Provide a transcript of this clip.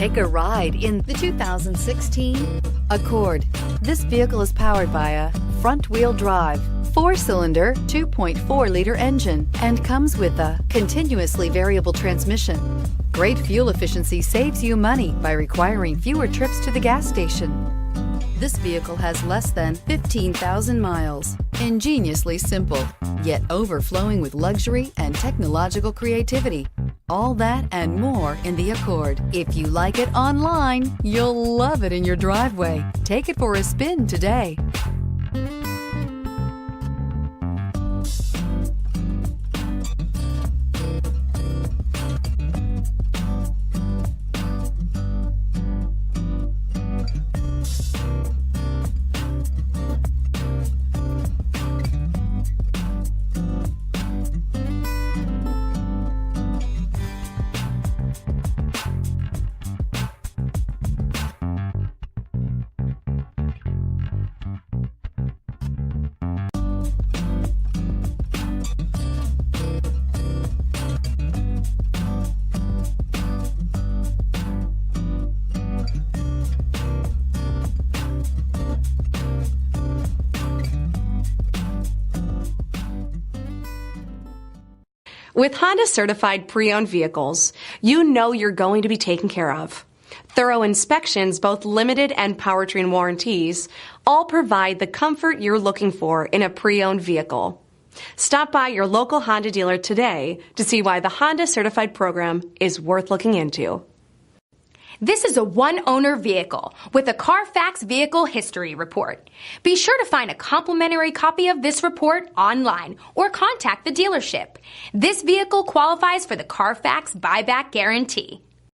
Take a ride in the 2016 Accord. This vehicle is powered by a front-wheel drive, 4-cylinder, 2.4-liter engine and comes with a continuously variable transmission. Great fuel efficiency saves you money by requiring fewer trips to the gas station. This vehicle has less than 15,000 miles. Ingeniously simple, yet overflowing with luxury and technological creativity. All that and more in the Accord. If you like it online, you'll love it in your driveway. Take it for a spin today. With Honda certified pre-owned vehicles, you know you're going to be taken care of. Thorough inspections, both limited and powertrain warranties, all provide the comfort you're looking for in a pre-owned vehicle. Stop by your local Honda dealer today to see why the Honda certified program is worth looking into. This is a one-owner vehicle with a CARFAX Vehicle History Report. Be sure to find a complimentary copy of this report online or contact the dealership. This vehicle qualifies for the CARFAX Buyback Guarantee.